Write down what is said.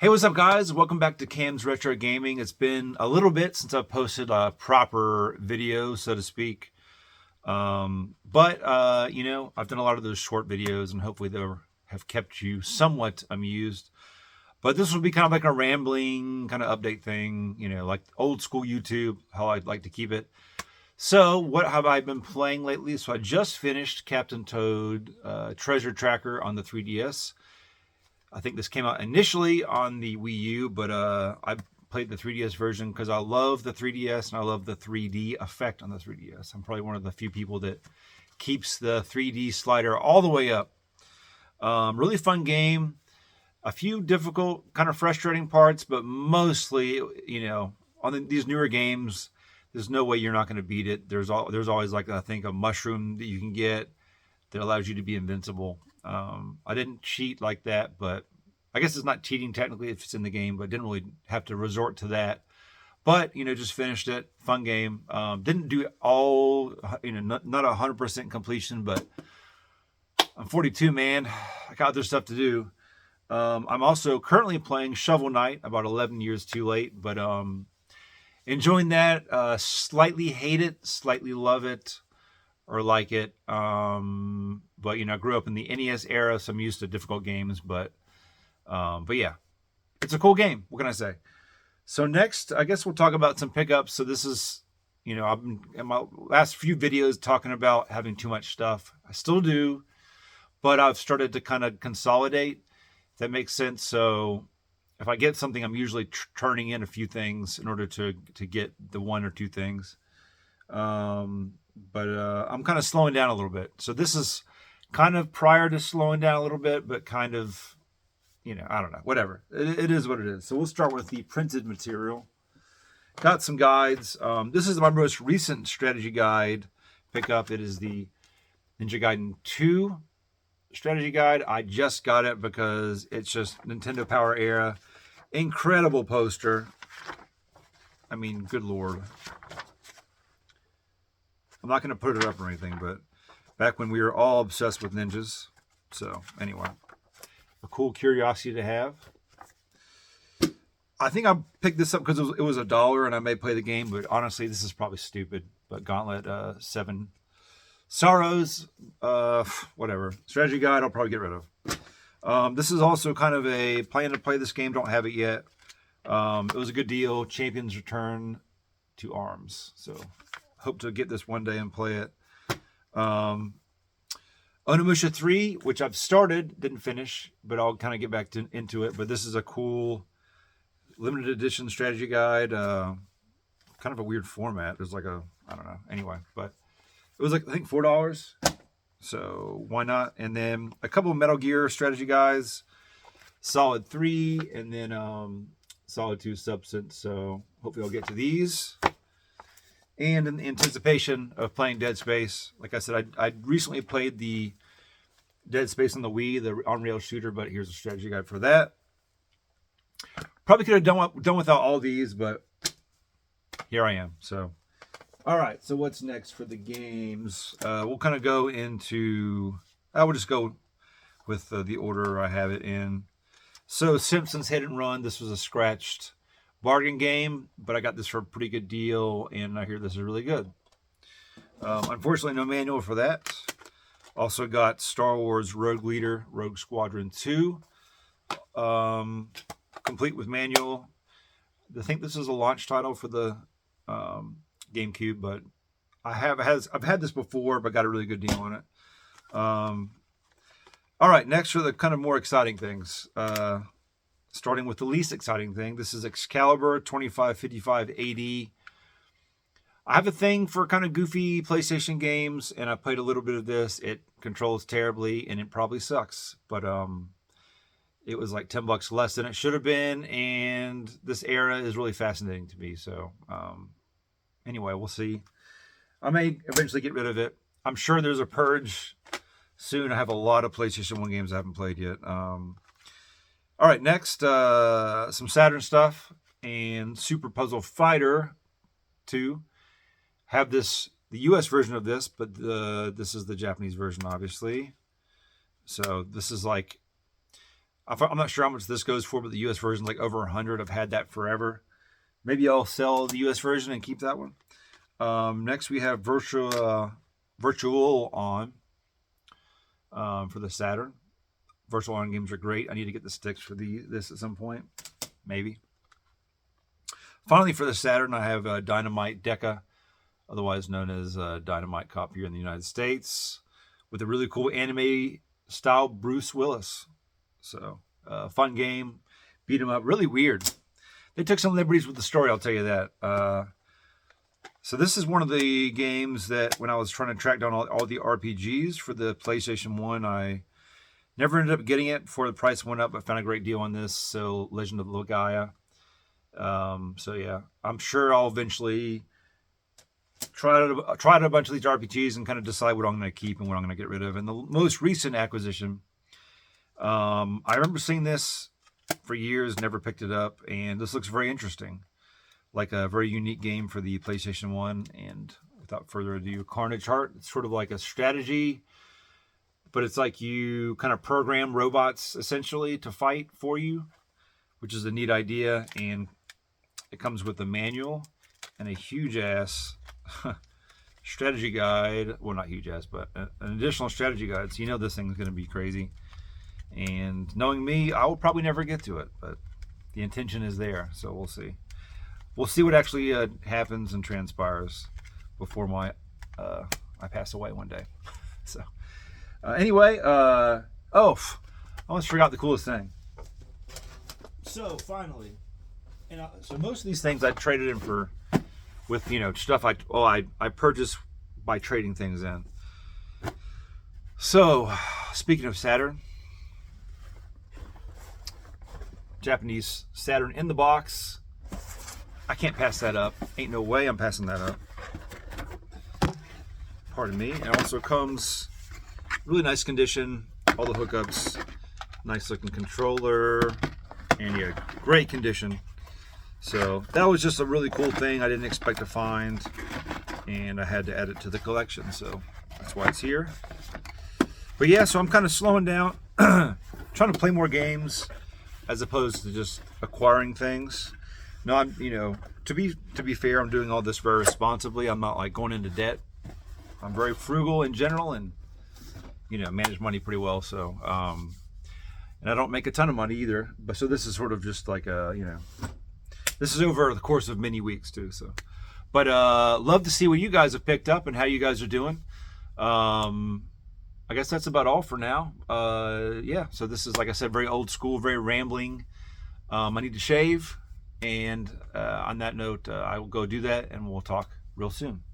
Hey, what's up, guys? Welcome back to Cam's Retro Gaming. It's been a little bit since I've posted a proper video, so to speak. But I've done a lot of those short videos, and hopefully they have kept you somewhat amused. But this will be kind of like a rambling kind of update thing, like old school YouTube, how I'd like to keep it. So, what have I been playing lately? So, I just finished Captain Toad Treasure Tracker on the 3DS. I think this came out initially on the Wii U, but I played the 3DS version because I love the 3DS and I love the 3D effect on the 3DS. I'm probably one of the few people that keeps the 3D slider all the way up. Really fun game. A few difficult, kind of frustrating parts, but mostly, on these newer games, there's no way you're not going to beat it. There's always, like, I think, a mushroom that you can get that allows you to be invincible. I didn't cheat like that, but I guess it's not cheating technically if it's in the game, but didn't really have to resort to that. But, just finished it. Fun game. Didn't do all, not 100% completion, but I'm 42, man. I got other stuff to do. I'm also currently playing Shovel Knight, about 11 years too late, but enjoying that. Slightly hate it, slightly love it, or like it. But I grew up in the NES era, so I'm used to difficult games. But yeah, it's a cool game. What can I say? So next, I guess we'll talk about some pickups. So this is, I've been in my last few videos talking about having too much stuff. I still do, but I've started to kind of consolidate. If that makes sense. So if I get something, I'm usually turning in a few things in order to get the one or two things. But I'm kind of slowing down a little bit. So this is kind of prior to slowing down a little bit, but kind of, I don't know, whatever. It is what it is. So we'll start with the printed material. Got some guides. This is my most recent strategy guide pickup. It is the Ninja Gaiden 2 strategy guide. I just got it because it's just Nintendo Power era. Incredible poster. I mean, good Lord. I'm not going to put it up or anything, but back when we were all obsessed with ninjas. So anyway, a cool curiosity to have. I think I picked this up because it was $1 and I may play the game, but honestly, this is probably stupid. But Gauntlet 7 Sorrows, whatever. Strategy guide, I'll probably get rid of. This is also kind of a plan to play this game. Don't have it yet. It was a good deal. Champions Return to Arms. So hope to get this one day and play it. Onimusha 3, which I've started, didn't finish, but I'll kind of get back into it. But this is a cool limited edition strategy guide. Kind of a weird format. There's like I don't know. Anyway, but it was like, I think, $4. So why not? And then a couple of Metal Gear strategy guys. Solid 3 and then Solid 2 Substance. So hopefully I'll get to these. And in anticipation of playing Dead Space, like I said, I recently played the Dead Space on the Wii, the on-rail shooter, but here's a strategy guide for that. Probably could have done without all these, but here I am. So, all right. So what's next for the games? We'll kind of go into. I will just go with the order I have it in. So Simpsons Hit and Run. This was a scratched bargain game, but I got this for a pretty good deal, and I hear this is really good. Unfortunately, no manual for that. Also got Star Wars Rogue Leader, Rogue Squadron 2, complete with manual. I think this is a launch title for the GameCube, but I've had this before, but got a really good deal on it. All right, next are the kind of more exciting things. Starting with the least exciting thing. This is Excalibur 2555 AD. I have a thing for kind of goofy PlayStation games, and I played a little bit of this. It controls terribly, and it probably sucks. But it was like $10 less than it should have been, and this era is really fascinating to me. So anyway, we'll see. I may eventually get rid of it. I'm sure there's a purge soon. I have a lot of PlayStation 1 games I haven't played yet. All right, next, some Saturn stuff and Super Puzzle Fighter 2. Have the U.S. version of this, but this is the Japanese version, obviously. So this is like I'm not sure how much this goes for, but the US version is like over 100. I've had that forever. Maybe I'll sell the US version and keep that one. Next we have Virtual On for the Saturn. Virtual On games are great. I need to get the sticks for this at some point. Maybe. Finally, for the Saturn, I have Dynamite Deca, otherwise known as Dynamite Cop here in the United States, with a really cool anime style Bruce Willis. So, fun game. Beat 'em up. Really weird. They took some liberties with the story, I'll tell you that. So this is one of the games that when I was trying to track down all the RPGs for the PlayStation 1, I never ended up getting it before the price went up. I found a great deal on this. So Legend of Legaia. So yeah, I'm sure I'll eventually try out a bunch of these RPGs and kind of decide what I'm going to keep and what I'm going to get rid of. And the most recent acquisition, I remember seeing this for years, never picked it up, and this looks very interesting. Like a very unique game for the PlayStation 1. And without further ado, Carnage Heart. It's sort of like a strategy, but it's like you kind of program robots essentially to fight for you, which is a neat idea. And it comes with a manual and a huge ass strategy guide. Well, not huge ass, but an additional strategy guide. So you know this thing's going to be crazy. And knowing me, I will probably never get to it, but the intention is there. So we'll see. We'll see what actually happens and transpires before I pass away one day. So anyway, I almost forgot the coolest thing. So finally, so most of these things I traded in with stuff I purchased by trading things in. So speaking of Saturn, Japanese Saturn in the box. I can't pass that up. Ain't no way I'm passing that up. Pardon me. It also comes really nice condition. All the hookups, nice looking controller, and yeah, great condition. So that was just a really cool thing I didn't expect to find, and I had to add it to the collection. So that's why it's here. But yeah, so I'm kind of slowing down, trying to play more games as opposed to just acquiring things. No, I'm, to be fair, I'm doing all this very responsibly. I'm not like going into debt. I'm very frugal in general and, manage money pretty well. So, and I don't make a ton of money either. But so this is sort of just like this is over the course of many weeks too. So, but love to see what you guys have picked up and how you guys are doing. I guess that's about all for now. Yeah. So this is, like I said, very old school, very rambling. I need to shave. And on that note, I will go do that, and we'll talk real soon.